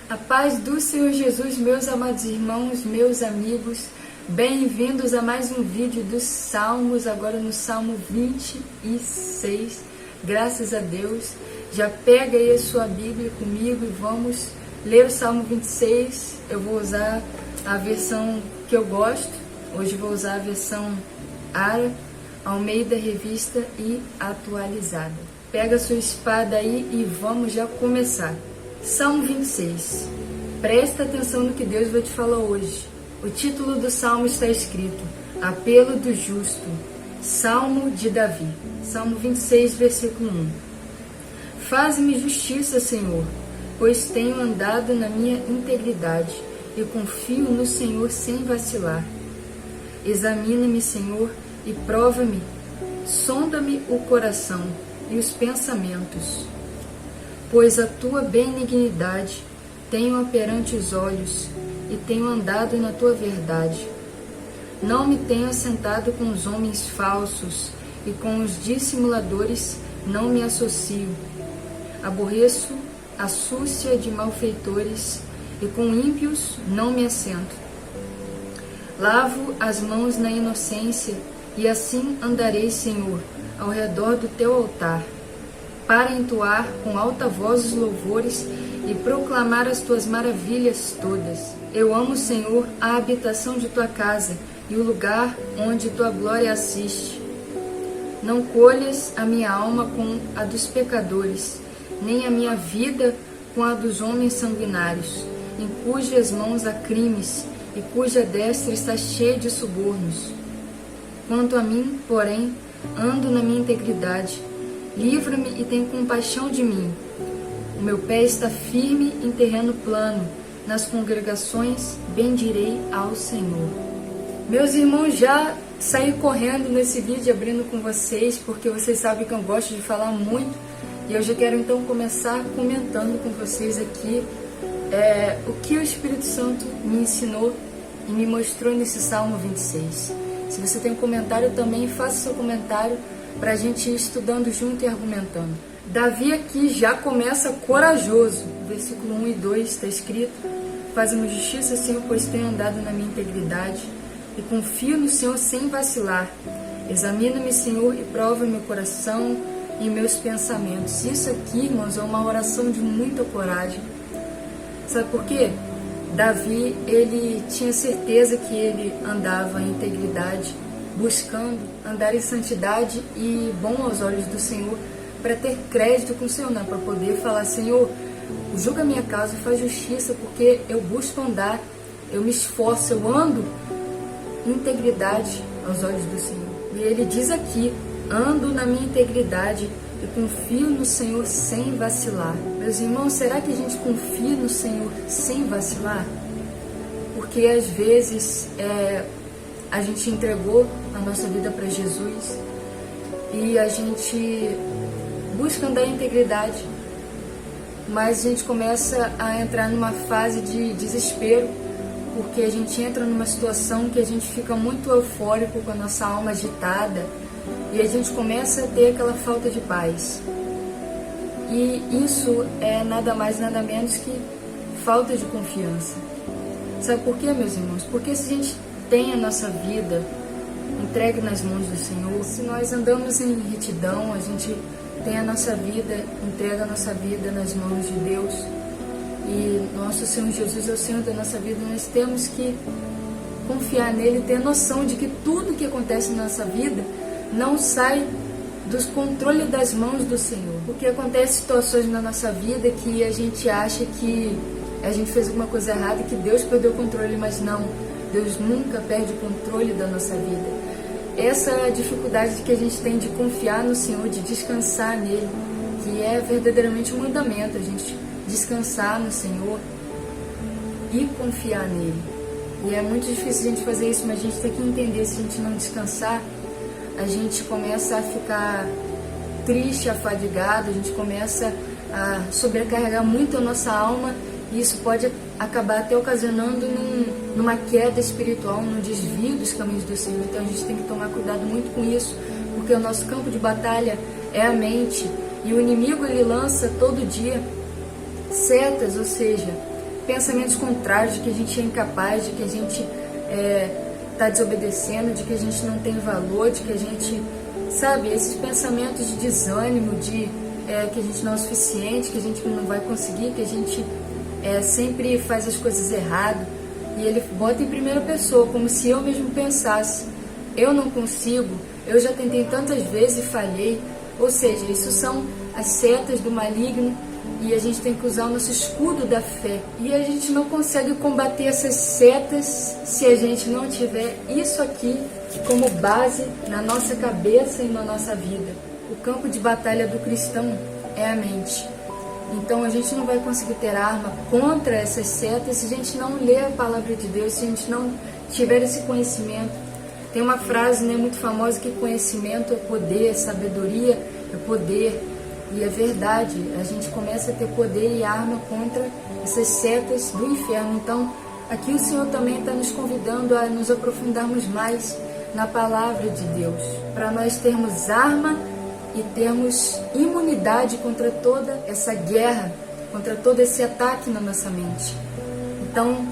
A paz do Senhor Jesus, meus amados irmãos, meus amigos, bem-vindos a mais um vídeo dos Salmos, agora no Salmo 26, graças a Deus. Já pega aí a sua Bíblia comigo e vamos ler o Salmo 26, eu vou usar a versão que eu gosto, hoje vou usar a versão ARA, Almeida Revista e Atualizada. Pega a sua espada aí e vamos já começar. Salmo 26. Presta atenção no que Deus vai te falar hoje. O título do Salmo está escrito: Apelo do Justo, Salmo de Davi. Salmo 26, versículo 1. Faz-me justiça, Senhor, pois tenho andado na minha integridade e confio no Senhor sem vacilar. Examina-me, Senhor, e prova-me. Sonda-me o coração e os pensamentos, pois a tua benignidade tenho perante os olhos e tenho andado na tua verdade. Não me tenho assentado com os homens falsos e com os dissimuladores não me associo. Aborreço a súcia de malfeitores e com ímpios não me assento. Lavo as mãos na inocência e assim andarei, Senhor, ao redor do teu altar, para entoar com alta voz os louvores e proclamar as tuas maravilhas todas. Eu amo, Senhor, a habitação de tua casa e o lugar onde tua glória assiste. Não colhas a minha alma com a dos pecadores, nem a minha vida com a dos homens sanguinários, em cujas mãos há crimes e cuja destra está cheia de subornos. Quanto a mim, porém, ando na minha integridade. Livra-me e tem compaixão de mim. O meu pé está firme em terreno plano. Nas congregações bendirei ao Senhor. Meus irmãos, já saí correndo nesse vídeo abrindo com vocês, porque vocês sabem que eu gosto de falar muito. E eu já quero então começar comentando com vocês aqui o que o Espírito Santo me ensinou e me mostrou nesse Salmo 26. Se você tem um comentário também, faça seu comentário para a gente ir estudando junto e argumentando. Davi aqui já começa corajoso. Versículo 1 e 2 está escrito: Faz-me justiça, Senhor, pois tenho andado na minha integridade e confio no Senhor sem vacilar. Examina-me, Senhor, e prova meu coração e meus pensamentos. Isso aqui, irmãos, é uma oração de muita coragem. Sabe por quê? Davi, ele tinha certeza que ele andava em integridade, buscando andar em santidade e bom aos olhos do Senhor, para ter crédito com o Senhor, para poder falar: Senhor, julga a minha causa e faz justiça, porque eu busco andar, eu me esforço, eu ando em integridade aos olhos do Senhor. E ele diz aqui: ando na minha integridade e confio no Senhor sem vacilar. Meus irmãos, será que a gente confia no Senhor sem vacilar? Porque às vezes a gente entregou a nossa vida para Jesus e a gente busca andar em integridade, mas a gente começa a entrar numa fase de desespero, porque a gente entra numa situação que a gente fica muito eufórico, com a nossa alma agitada, e a gente começa a ter aquela falta de paz. E isso é nada mais, nada menos que falta de confiança. Sabe por quê, meus irmãos? Porque se a gente tem a nossa vida entregue nas mãos do Senhor, se nós andamos em retidão, a gente tem a nossa vida, entrega a nossa vida nas mãos de Deus, e nosso Senhor Jesus é o Senhor da nossa vida, nós temos que confiar nele, ter noção de que tudo que acontece na nossa vida não sai dos controles das mãos do Senhor. Porque acontecem situações na nossa vida que a gente acha que a gente fez alguma coisa errada e que Deus perdeu o controle, mas não, Deus nunca perde o controle da nossa vida. Essa é a dificuldade que a gente tem de confiar no Senhor, de descansar nele, que é verdadeiramente um mandamento, a gente descansar no Senhor e confiar nele. E é muito difícil a gente fazer isso, mas a gente tem que entender: se a gente não descansar, a gente começa a ficar triste, afadigado, a gente começa a sobrecarregar muito a nossa alma, e isso pode acabar até ocasionando numa queda espiritual, num desvio dos caminhos do Senhor. Então a gente tem que tomar cuidado muito com isso, porque o nosso campo de batalha é a mente, e o inimigo ele lança todo dia setas, ou seja, pensamentos contrários, de que a gente é incapaz, de que a gente está desobedecendo, de que a gente não tem valor, de que a gente, sabe, esses pensamentos de desânimo, de que a gente não é o suficiente, que a gente não vai conseguir, que a gente sempre faz as coisas errado. E ele bota em primeira pessoa, como se eu mesmo pensasse: eu não consigo, eu já tentei tantas vezes e falhei. Ou seja, isso são as setas do maligno, e a gente tem que usar o nosso escudo da fé. E a gente não consegue combater essas setas se a gente não tiver isso aqui como base na nossa cabeça e na nossa vida. O campo de batalha do cristão é a mente. Então a gente não vai conseguir ter arma contra essas setas se a gente não ler a palavra de Deus, se a gente não tiver esse conhecimento. Tem uma frase muito famosa que conhecimento é poder, sabedoria é poder. E é verdade, a gente começa a ter poder e arma contra essas setas do inferno. Então aqui o Senhor também está nos convidando a nos aprofundarmos mais na palavra de Deus, para nós termos arma e termos imunidade contra toda essa guerra, contra todo esse ataque na nossa mente. Então,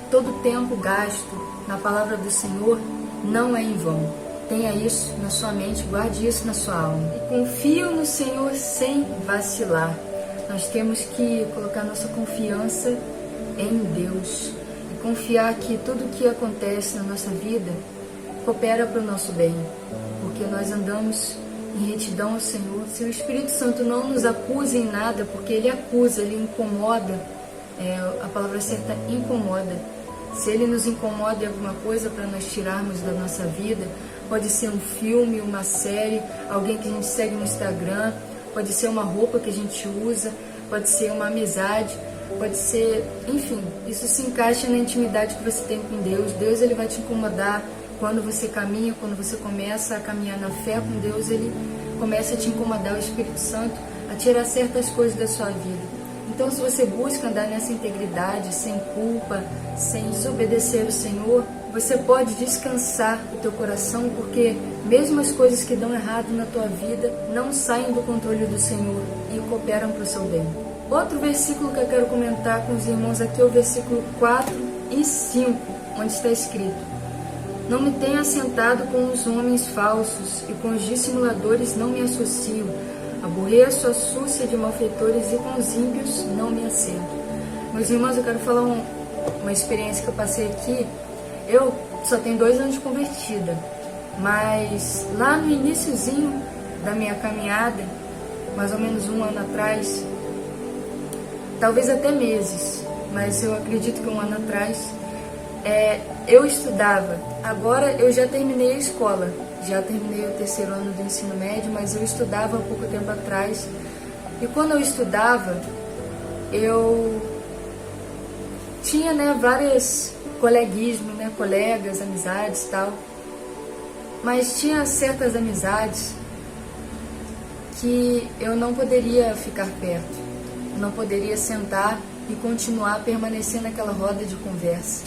todo tempo gasto na palavra do Senhor não é em vão. Tenha isso na sua mente, guarde isso na sua alma. E confie no Senhor sem vacilar. Nós temos que colocar nossa confiança em Deus e confiar que tudo que acontece na nossa vida coopera para o nosso bem, porque nós andamos em retidão ao Senhor. Se o Espírito Santo não nos acusa em nada, porque ele acusa, ele incomoda, a palavra certa incomoda. Se ele nos incomoda em alguma coisa para nós tirarmos da nossa vida, pode ser um filme, uma série, alguém que a gente segue no Instagram, pode ser uma roupa que a gente usa, pode ser uma amizade, pode ser, enfim, isso se encaixa na intimidade que você tem com Deus. Deus, ele vai te incomodar. Quando você caminha, quando você começa a caminhar na fé com Deus, ele começa a te incomodar, o Espírito Santo, a tirar certas coisas da sua vida. Então, se você busca andar nessa integridade, sem culpa, sem desobedecer o Senhor, você pode descansar o teu coração, porque mesmo as coisas que dão errado na tua vida não saem do controle do Senhor e cooperam para o seu bem. Outro versículo que eu quero comentar com os irmãos aqui é o versículo 4 e 5, onde está escrito: não me tenho assentado com os homens falsos, e com os dissimuladores não me associo. Aborreço a súcia de malfeitores, e com os ímpios não me assento. Meus irmãos, eu quero falar uma experiência que eu passei aqui. Eu só tenho 2 anos de convertida, mas lá no iniciozinho da minha caminhada, mais ou menos 1 ano atrás, talvez até meses, mas eu acredito que 1 ano atrás, eu estudava. Agora eu já terminei a escola, já terminei o 3º ano do ensino médio, mas eu estudava há pouco tempo atrás. E quando eu estudava, eu tinha várias coleguismo, colegas, amizades e tal. Mas tinha certas amizades que eu não poderia ficar perto, eu não poderia sentar e continuar a permanecer naquela roda de conversa.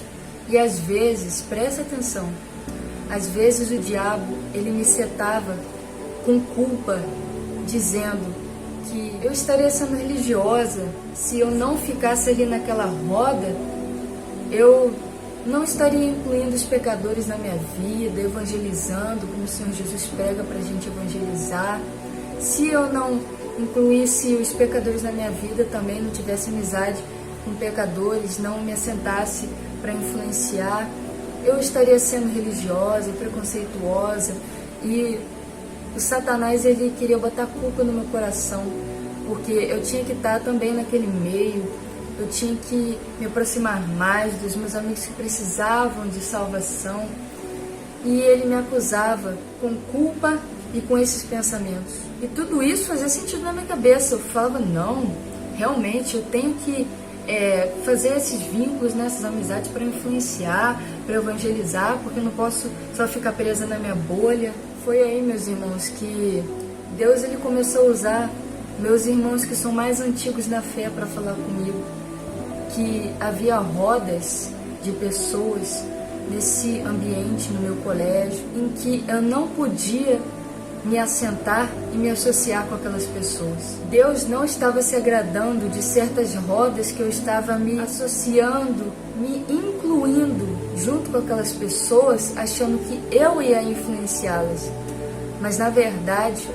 E às vezes, presta atenção, às vezes o diabo, ele me setava com culpa, dizendo que eu estaria sendo religiosa se eu não ficasse ali naquela roda, eu não estaria incluindo os pecadores na minha vida, evangelizando, como o Senhor Jesus prega para a gente evangelizar. Se eu não incluísse os pecadores na minha vida, também não tivesse amizade com pecadores, não me assentasse para influenciar, eu estaria sendo religiosa, preconceituosa. E o Satanás, ele queria botar culpa no meu coração, porque eu tinha que estar também naquele meio, eu tinha que me aproximar mais dos meus amigos que precisavam de salvação. E ele me acusava com culpa e com esses pensamentos. E tudo isso fazia sentido na minha cabeça. Eu falava, não, realmente eu tenho que fazer esses vínculos, essas amizades para influenciar, para evangelizar, porque eu não posso só ficar presa na minha bolha. Foi aí, meus irmãos, que Deus, ele começou a usar meus irmãos que são mais antigos na fé para falar comigo, que havia rodas de pessoas nesse ambiente no meu colégio em que eu não podia me assentar e me associar com aquelas pessoas. Deus não estava se agradando de certas rodas que eu estava me associando, me incluindo junto com aquelas pessoas, achando que eu ia influenciá-las. Mas na verdade,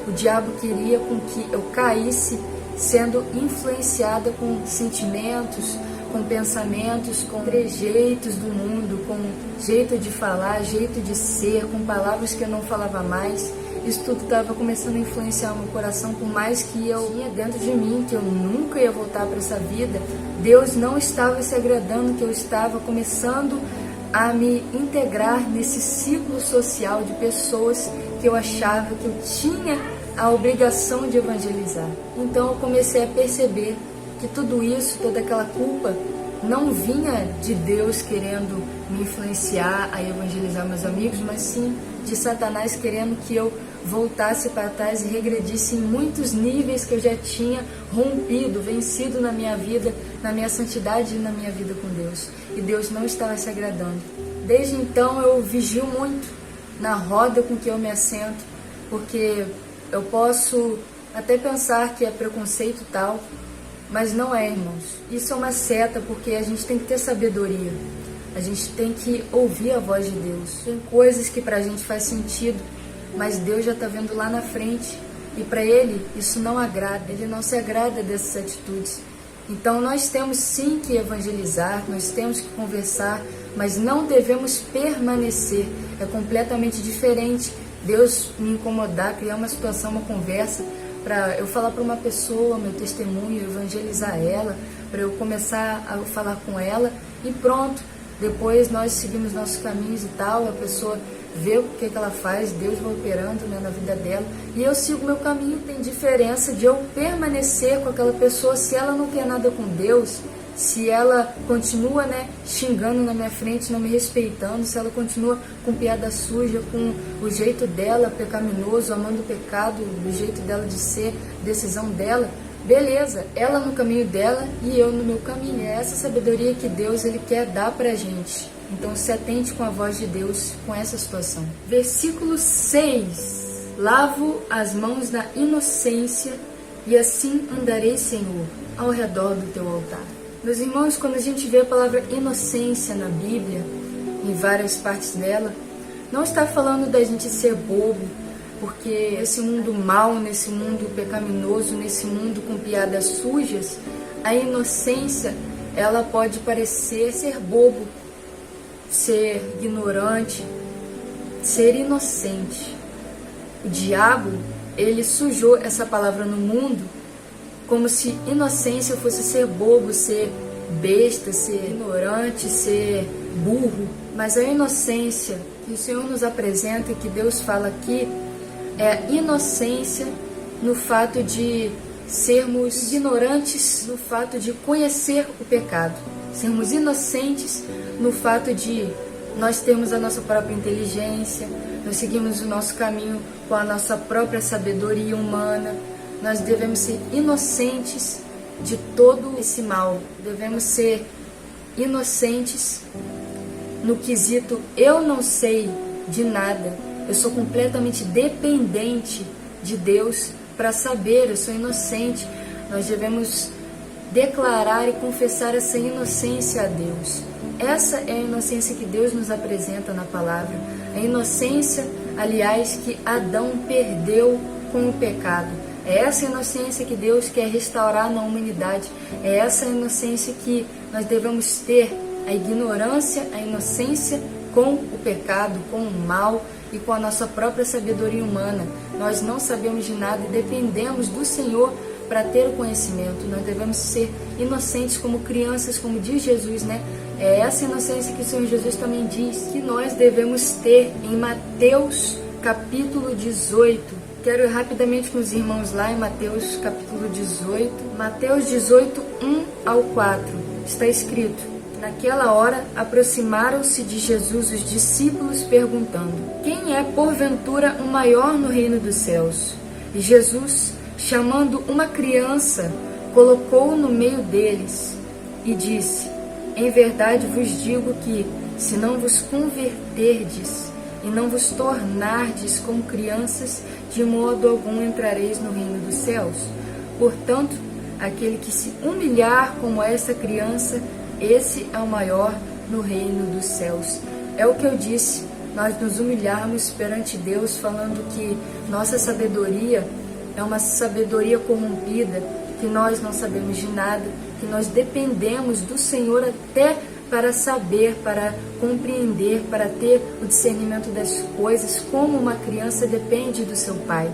o diabo queria com que eu caísse sendo influenciada com sentimentos, com pensamentos, com trejeitos do mundo, com jeito de falar, jeito de ser, com palavras que eu não falava mais. Isso tudo estava começando a influenciar o meu coração, por mais que eu tinha dentro de mim que eu nunca ia voltar para essa vida. Deus não estava se agradando que eu estava começando a me integrar nesse ciclo social de pessoas que eu achava que eu tinha a obrigação de evangelizar. Então eu comecei a perceber que tudo isso, toda aquela culpa, não vinha de Deus querendo me influenciar a evangelizar meus amigos, mas sim de Satanás querendo que eu voltasse para trás e regredisse em muitos níveis que eu já tinha rompido, vencido na minha vida, na minha santidade e na minha vida com Deus. E Deus não estava se agradando. Desde então eu vigio muito na roda com que eu me assento, porque eu posso até pensar que é preconceito e tal, mas não é, irmãos. Isso é uma seta, porque a gente tem que ter sabedoria. A gente tem que ouvir a voz de Deus. Tem coisas que pra gente faz sentido, mas Deus já está vendo lá na frente. E para Ele, isso não agrada. Ele não se agrada dessas atitudes. Então nós temos sim que evangelizar, nós temos que conversar, mas não devemos permanecer. É completamente diferente Deus me incomodar, criar uma situação, uma conversa, para eu falar para uma pessoa, meu testemunho, evangelizar ela, para eu começar a falar com ela e pronto. Depois nós seguimos nossos caminhos e tal, a pessoa vê o que ela faz, Deus vai operando, né, na vida dela, e eu sigo meu caminho. Tem diferença de eu permanecer com aquela pessoa se ela não quer nada com Deus, se ela continua, né, xingando na minha frente, não me respeitando, se ela continua com piada suja, com o jeito dela pecaminoso, amando o pecado, o jeito dela de ser, decisão dela, beleza, ela no caminho dela e eu no meu caminho. É essa sabedoria que Deus ele quer dar pra gente. Então se atente com a voz de Deus com essa situação. Versículo 6. Lavo as mãos na inocência e assim andarei, Senhor, ao redor do teu altar. Meus irmãos, quando a gente vê a palavra inocência na Bíblia, em várias partes dela, não está falando da gente ser bobo, porque nesse mundo mau, nesse mundo pecaminoso, nesse mundo com piadas sujas, a inocência, ela pode parecer ser bobo, ser ignorante, ser inocente. O diabo, ele sujou essa palavra no mundo como se inocência fosse ser bobo, ser besta, ser ignorante, ser burro. Mas a inocência que o Senhor nos apresenta e que Deus fala aqui é a inocência no fato de sermos ignorantes, no fato de conhecer o pecado. Sermos inocentes no fato de nós termos a nossa própria inteligência, nós seguimos o nosso caminho com a nossa própria sabedoria humana. Nós devemos ser inocentes de todo esse mal. Devemos ser inocentes no quesito eu não sei de nada. Eu sou completamente dependente de Deus para saber, eu sou inocente. Nós devemos declarar e confessar essa inocência a Deus. Essa é a inocência que Deus nos apresenta na palavra. A inocência, aliás, que Adão perdeu com o pecado. É essa inocência que Deus quer restaurar na humanidade. É essa inocência que nós devemos ter. A ignorância, a inocência com o pecado, com o mal e com a nossa própria sabedoria humana. Nós não sabemos de nada e dependemos do Senhor para ter o conhecimento. Nós devemos ser inocentes como crianças, como diz Jesus, né? É essa inocência que o Senhor Jesus também diz que nós devemos ter em Mateus capítulo 18. Quero ir rapidamente com os irmãos lá em Mateus capítulo 18. Mateus 18, 1 ao 4. Está escrito: naquela hora aproximaram-se de Jesus os discípulos perguntando: quem é porventura o maior no reino dos céus? E Jesus, chamando uma criança, colocou-o no meio deles e disse: em verdade vos digo que, se não vos converterdes e não vos tornardes como crianças, de modo algum entrareis no reino dos céus. Portanto, aquele que se humilhar como essa criança, esse é o maior no reino dos céus. É o que eu disse, nós nos humilharmos perante Deus, falando que nossa sabedoria é uma sabedoria corrompida, que nós não sabemos de nada, que nós dependemos do Senhor até para saber, para compreender, para ter o discernimento das coisas, como uma criança depende do seu pai.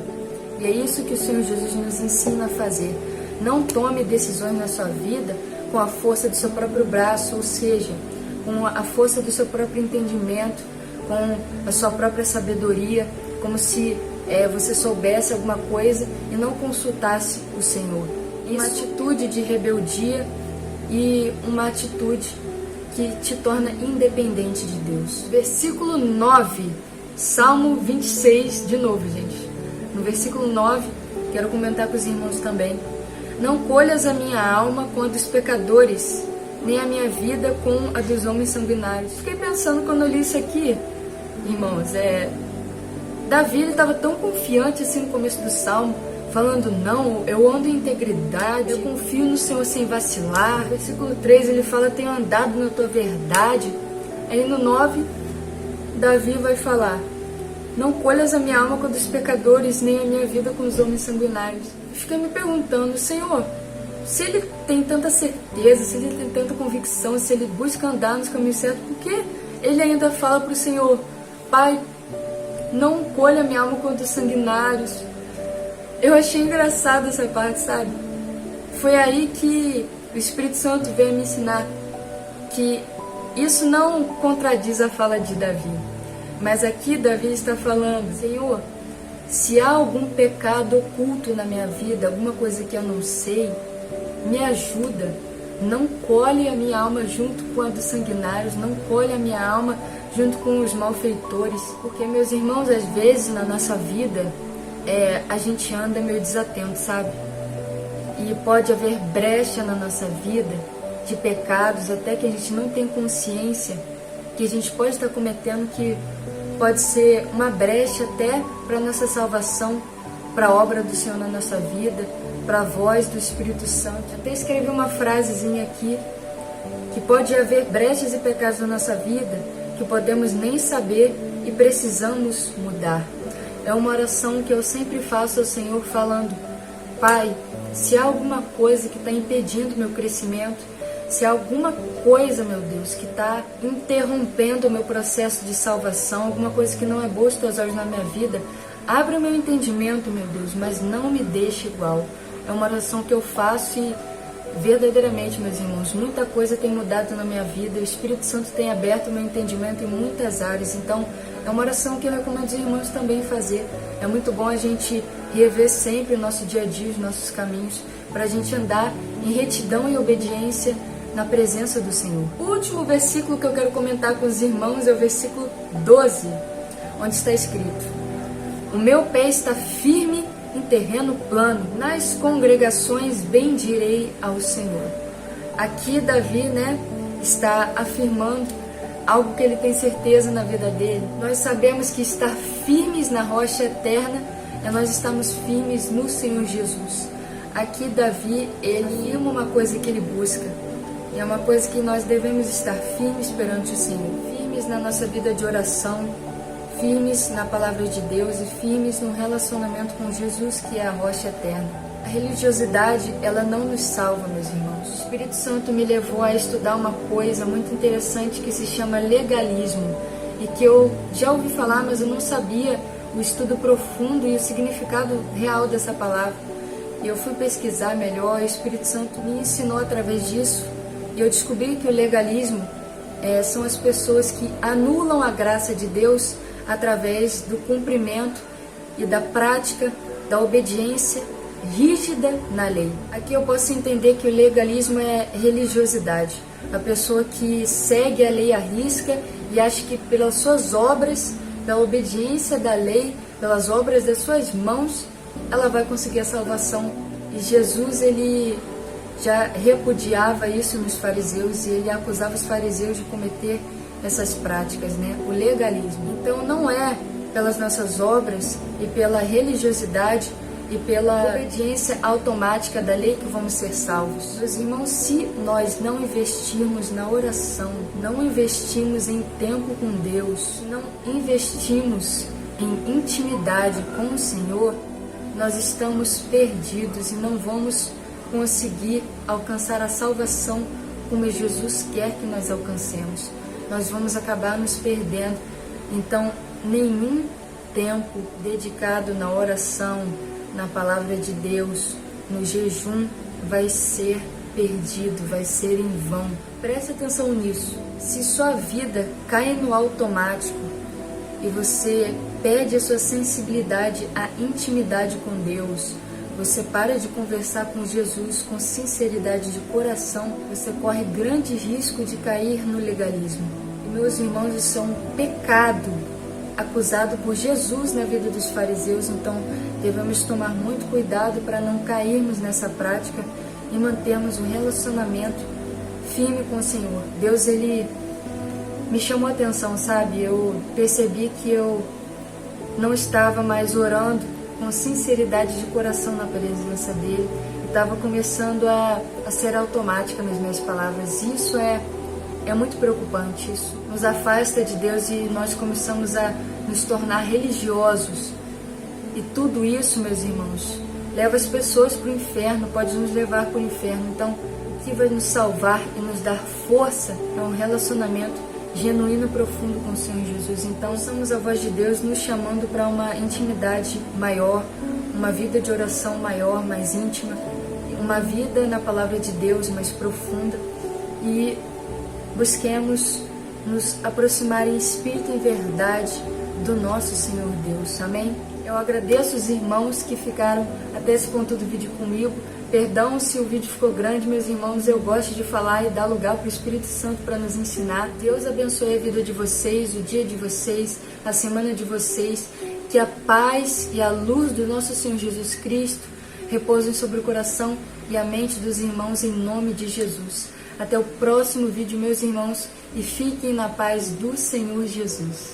E é isso que o Senhor Jesus nos ensina a fazer. Não tome decisões na sua vida com a força do seu próprio braço, ou seja, com a força do seu próprio entendimento, com a sua própria sabedoria, como se você soubesse alguma coisa e não consultasse o Senhor. Uma atitude de rebeldia e uma atitude que te torna independente de Deus. Versículo 9, Salmo 26, de novo, gente. No versículo 9, quero comentar com os irmãos também. Não colhas a minha alma com a dos pecadores, nem a minha vida com a dos homens sanguinários. Fiquei pensando quando eu li isso aqui, irmãos, Davi estava tão confiante assim no começo do Salmo, falando, não, eu ando em integridade, eu confio no Senhor sem vacilar. Versículo 3, ele fala, tenho andado na tua verdade. Aí no 9, Davi vai falar, não colhas a minha alma com a dos pecadores, nem a minha vida com os homens sanguinários. Fiquei me perguntando, Senhor, se ele tem tanta certeza, se ele tem tanta convicção, se ele busca andar nos caminhos certos, por que ele ainda fala para o Senhor, Pai, não colha minha alma com os sanguinários? Eu achei engraçado essa parte, sabe? Foi aí que o Espírito Santo veio me ensinar que isso não contradiz a fala de Davi. Mas aqui Davi está falando, Senhor, se há algum pecado oculto na minha vida, alguma coisa que eu não sei, me ajuda. Não colhe a minha alma junto com a dos sanguinários, não colhe a minha alma junto com os malfeitores. Porque, meus irmãos, às vezes na nossa vida, a gente anda meio desatento, sabe? E pode haver brecha na nossa vida de pecados, até que a gente não tem consciência, que a gente pode estar cometendo, que pode ser uma brecha até para a nossa salvação, para a obra do Senhor na nossa vida, para a voz do Espírito Santo. Até escrevi uma frasezinha aqui, que pode haver brechas e pecados na nossa vida, que podemos nem saber e precisamos mudar. É uma oração que eu sempre faço ao Senhor falando, Pai, se há alguma coisa que está impedindo o meu crescimento, se há alguma coisa, meu Deus, que está interrompendo o meu processo de salvação, alguma coisa que não é boa aos teus olhos na minha vida, abre o meu entendimento, meu Deus, mas não me deixe igual. É uma oração que eu faço e verdadeiramente, meus irmãos, muita coisa tem mudado na minha vida, o Espírito Santo tem aberto o meu entendimento em muitas áreas, então é uma oração que eu recomendo os irmãos também fazer. É muito bom a gente rever sempre o nosso dia a dia, os nossos caminhos, para a gente andar em retidão e obediência na presença do Senhor. O último versículo que eu quero comentar com os irmãos é o versículo 12, onde está escrito, o meu pé está firme em terreno plano, nas congregações bendirei ao Senhor. Aqui Davi, está afirmando algo que ele tem certeza na vida dele. Nós sabemos que estar firmes na rocha eterna é nós estarmos firmes no Senhor Jesus. Aqui Davi, ele ama uma coisa que ele busca, e é uma coisa que nós devemos estar firmes perante o Senhor, firmes na nossa vida de oração, firmes na palavra de Deus e firmes no relacionamento com Jesus, que é a rocha eterna. A religiosidade, ela não nos salva, meus irmãos. O Espírito Santo me levou a estudar uma coisa muito interessante que se chama legalismo, e que eu já ouvi falar, mas eu não sabia o estudo profundo e o significado real dessa palavra. E eu fui pesquisar melhor, e o Espírito Santo me ensinou através disso, e eu descobri que o legalismo são as pessoas que anulam a graça de Deus através do cumprimento e da prática, da obediência rígida na lei. Aqui eu posso entender que o legalismo é religiosidade. A pessoa que segue a lei à risca e acha que pelas suas obras, pela obediência da lei, pelas obras das suas mãos, ela vai conseguir a salvação. E Jesus, ele já repudiava isso nos fariseus, e ele acusava os fariseus de cometer essas práticas, o legalismo. Então não é pelas nossas obras e pela religiosidade e pela obediência automática da lei que vamos ser salvos. Meus irmãos, se nós não investirmos na oração, não investirmos em tempo com Deus, não investirmos em intimidade com o Senhor, nós estamos perdidos e não vamos conseguir alcançar a salvação como Jesus quer que nós alcancemos. Nós vamos acabar nos perdendo. Então, nenhum tempo dedicado na oração, na palavra de Deus, no jejum, vai ser perdido, vai ser em vão. Preste atenção nisso. Se sua vida cai no automático e você perde a sua sensibilidade, a intimidade com Deus, você para de conversar com Jesus com sinceridade de coração, você corre grande risco de cair no legalismo. E, meus irmãos, isso é um pecado acusado por Jesus na vida dos fariseus, então devemos tomar muito cuidado para não cairmos nessa prática e mantermos um relacionamento firme com o Senhor. Deus, Ele me chamou a atenção, sabe? Eu percebi que eu não estava mais orando com sinceridade de coração na presença dele, estava começando a ser automática nas minhas palavras. Isso é muito preocupante, isso nos afasta de Deus e nós começamos a nos tornar religiosos. E tudo isso, meus irmãos, leva as pessoas para o inferno, pode nos levar para o inferno. Então, o que vai nos salvar e nos dar força é um relacionamento genuíno e profundo com o Senhor Jesus. Então, somos a voz de Deus nos chamando para uma intimidade maior, uma vida de oração maior, mais íntima, uma vida na palavra de Deus mais profunda, e busquemos nos aproximar em espírito e em verdade do nosso Senhor Deus. Amém? Eu agradeço os irmãos que ficaram até esse ponto do vídeo comigo. Perdão se o vídeo ficou grande, meus irmãos, eu gosto de falar e dar lugar para o Espírito Santo para nos ensinar. Deus abençoe a vida de vocês, o dia de vocês, a semana de vocês. Que a paz e a luz do nosso Senhor Jesus Cristo repousem sobre o coração e a mente dos irmãos em nome de Jesus. Até o próximo vídeo, meus irmãos, e fiquem na paz do Senhor Jesus.